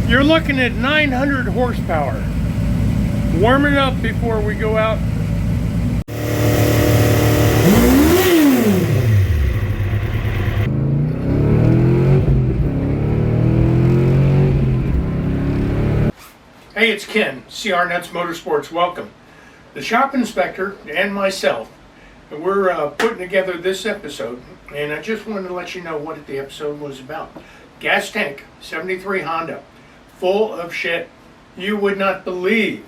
You're looking at 900 horsepower. Warm it up before we go out. Hey, it's Ken, CR Nuts Motorsports. Welcome. The shop inspector and myself, we're putting together this episode, and I just wanted to let you know what the episode was about. Gas tank, 73 Honda, full of shit you would not believe.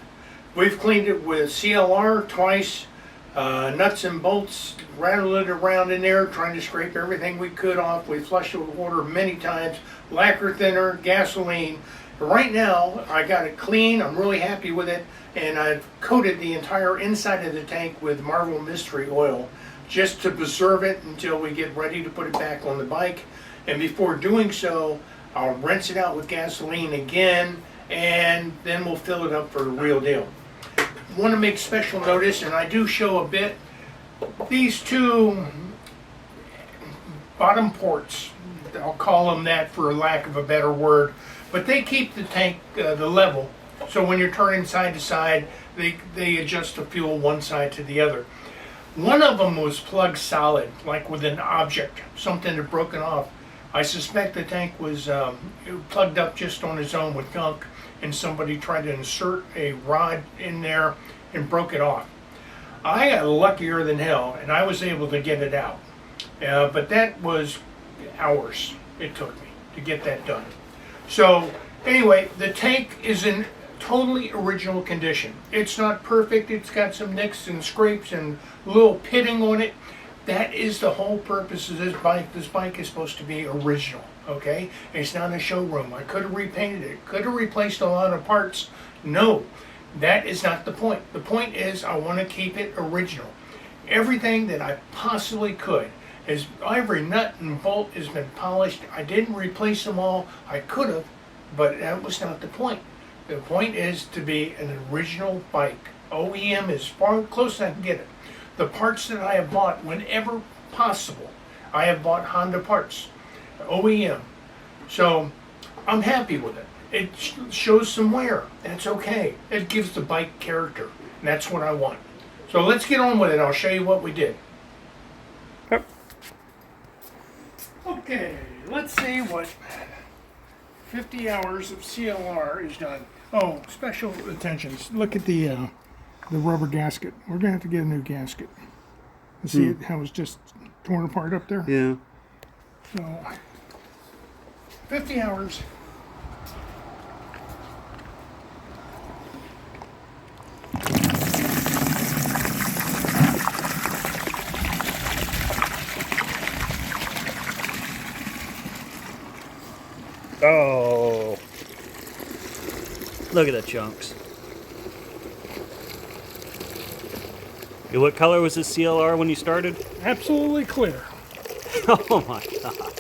We've cleaned it with CLR twice, nuts and bolts, rattled it around in there, trying to scrape everything we could off. We flushed it with water many times, lacquer thinner, gasoline. Right now, I got it clean. I'm really happy with it, and I've coated the entire inside of the tank with Marvel Mystery Oil just to preserve it until we get ready to put it back on the bike. And before doing so, I'll rinse it out with gasoline again, and then we'll fill it up for the real deal. Want to make special notice, and I do show a bit, these two bottom ports, I'll call them that for lack of a better word, but they keep the tank the level, so when you're turning side to side, they adjust the fuel one side to the other. One of them was plugged solid, like with an object, something had broken off. I suspect the tank was plugged up just on its own with gunk, and somebody tried to insert a rod in there and broke it off. I got luckier than hell, and I was able to get it out. But that was hours it took me to get that done. So anyway, the tank is in totally original condition. It's not perfect. It's got some nicks and scrapes and a little pitting on it. That is the whole purpose of this bike. This bike is supposed to be original, okay? It's not a showroom. I could have repainted it, could have replaced a lot of parts. No, that is not the point. The point is I want to keep it original. Everything that I possibly could. Every nut and bolt has been polished. I didn't replace them all. I could have, but that was not the point. The point is to be an original bike. OEM is far close as I can get it. The parts that I have bought, whenever possible, I have bought Honda parts, OEM. So I'm happy with it. It shows some wear. That's okay. It gives the bike character. And that's what I want. So let's get on with it. I'll show you what we did. Yep. Okay, let's see what 50 hours of CLR is done. Oh, special attentions. Look at the rubber gasket. We're going to have to get a new gasket. You see how it's just torn apart up there? Yeah. So, 50 hours. Oh. Look at the chunks. Hey, what color was this CLR when you started? Absolutely clear. Oh my god.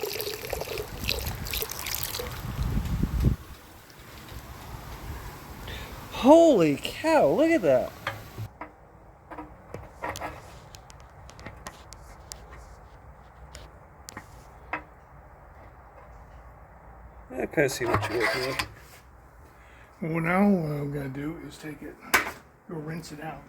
Holy cow, look at that. I kind of see what you're working with. Well, now what I'm going to do is take it, go rinse it out.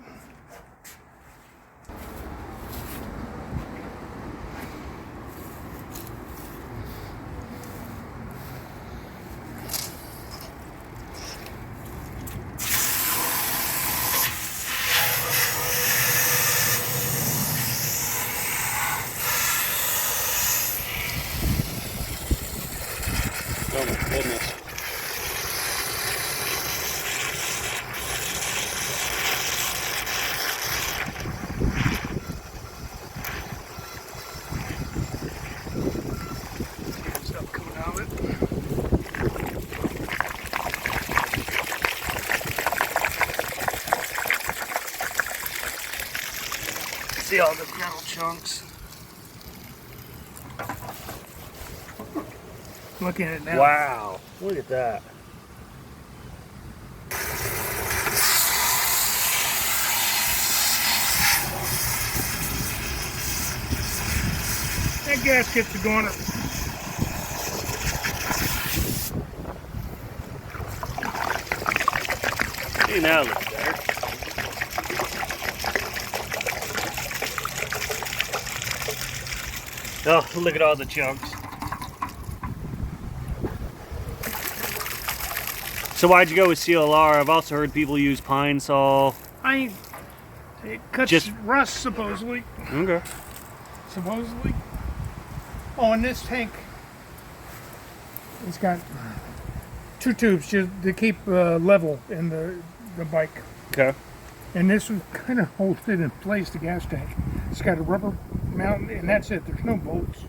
Oh my goodness. Stuff coming out of it. See all the metal chunks. Look at it now. Wow, look at that. That gasket's going to See, now it looks better. Oh, look at all the chunks. So why'd you go with CLR? I've also heard people use Pine Sol. It cuts Just- rust, supposedly. Okay. Supposedly. Oh, and this tank, it's got 2 tubes just to keep level in the bike. Okay. And this will kind of hold it in place, the gas tank. It's got a rubber mount, and that's it. There's no bolts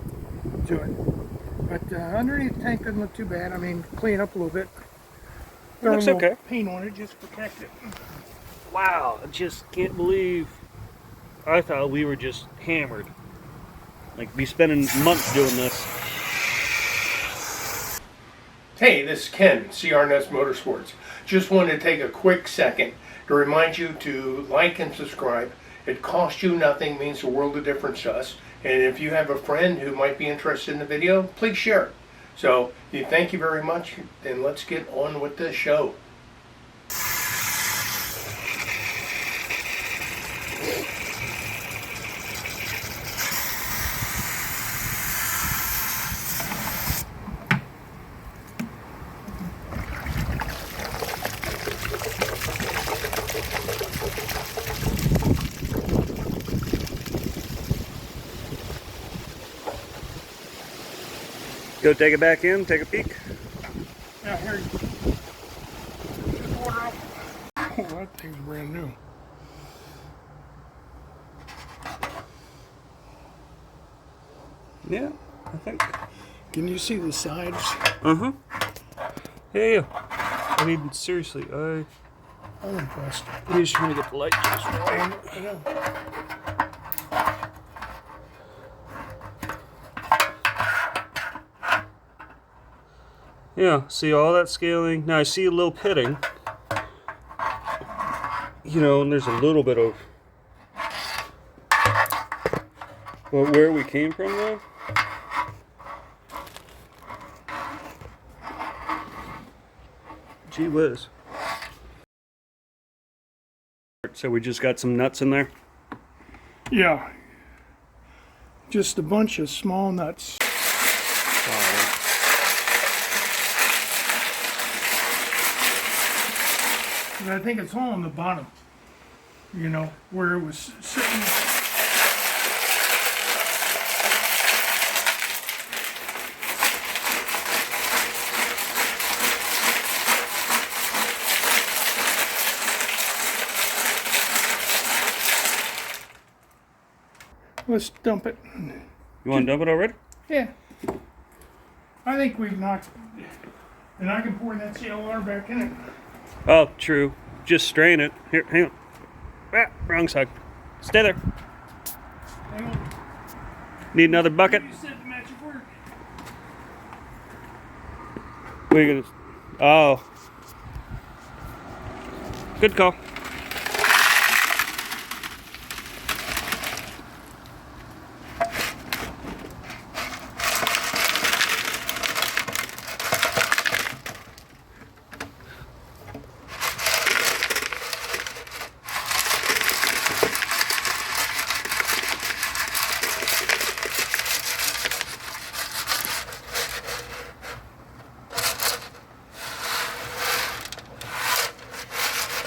to it. But underneath the tank doesn't look too bad. I mean, clean it up a little bit. Throw Looks a little okay. paint on it just to protect it. Wow, I just can't believe. I thought we were just hammered. Like, be spending months doing this. Hey, this is Ken, CR Motorsports. Just wanted to take a quick second to remind you to like and subscribe. It costs you nothing, means the world of difference to us. And if you have a friend who might be interested in the video, please share it. So, thank you very much, and let's get on with the show. Go take it back in, take a peek. Now here, water up. Oh, that thing's brand new. Yeah, I think. Can you see the sides? Uh-huh. Yeah. I mean, seriously, I'm impressed. I'm just trying to get the light just right. I know. Yeah, see all that scaling. Now I see a little pitting. You know, and there's a little bit of... Well, where we came from, though? Gee whiz. So we just got some nuts in there? Yeah. Just a bunch of small nuts. But I think it's all on the bottom. You know, where it was sitting. Let's dump it. You want to dump it already? Yeah. I think we've knocked, and I can pour that CLR back in it. Oh, true. Just strain it. Here, hang on. Ah, wrong side. Stay there. Hang on. Need another bucket? You said the magic word. What are you gonna... Oh. Good call.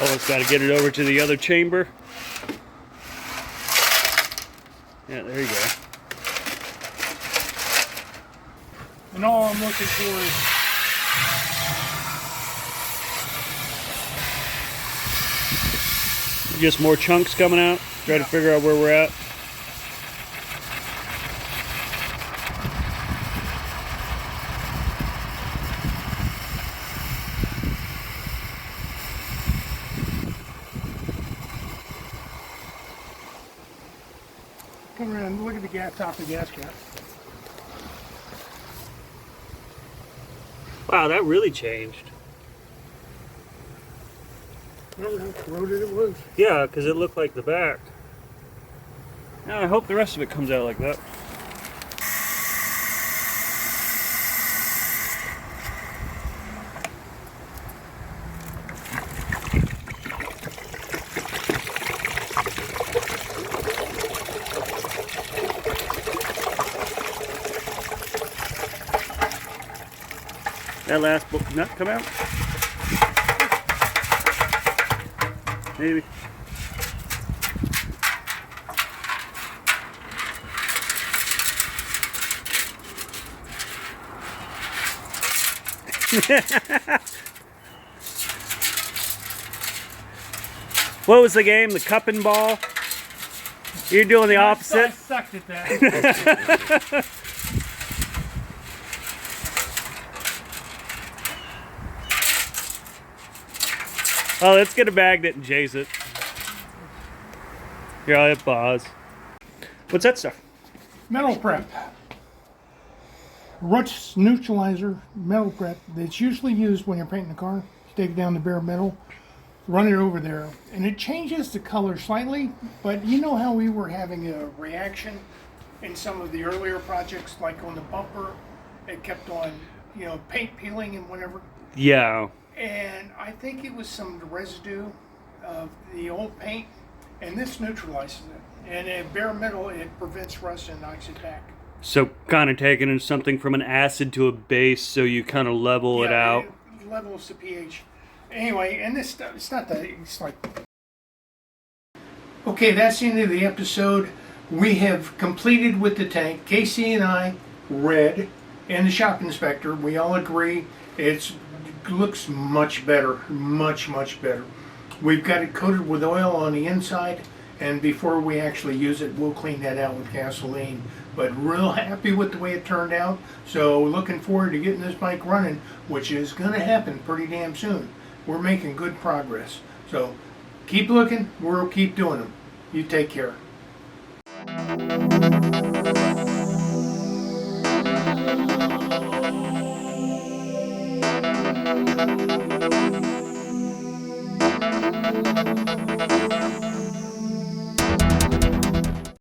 Almost got to get it over to the other chamber. Yeah, there you go. And all I'm looking for is Just more chunks coming out. Try to figure out where we're at. come around and look at the gas, top of the gas cap. Wow, that really changed. Remember how corroded it was? Yeah, because it looked like the back. Now I hope the rest of it comes out like that. That last nut come out? Maybe. What was the game? The cup and ball? You're doing the I opposite? sucked at that. Oh, let's get a magnet and chase it. Here, I'll hit pause. What's that stuff? Metal prep. Rust neutralizer metal prep that's usually used when you're painting a car. Take down the bare metal, run it over there, and it changes the color slightly, but you know how we were having a reaction in some of the earlier projects, like on the bumper, it kept on, you know, paint peeling and whatever. Yeah. And I think it was some residue of the old paint, and this neutralizes it. And at bare metal, it prevents rust and knocks it back. So kind of taking in something from an acid to a base, so you kind of level it out. It levels the pH. Anyway, and this stuff, it's not that, it's like... Okay, that's the end of the episode. We have completed with the tank. Casey and I, Red, and the shop inspector, we all agree it looks much better, much better. We've got it coated with oil on the inside, and before we actually use it, we'll clean that out with gasoline. But real happy with the way it turned out, so looking forward to getting this bike running, which is going to happen pretty damn soon. We're making good progress. So keep looking, we'll keep doing them. You take care.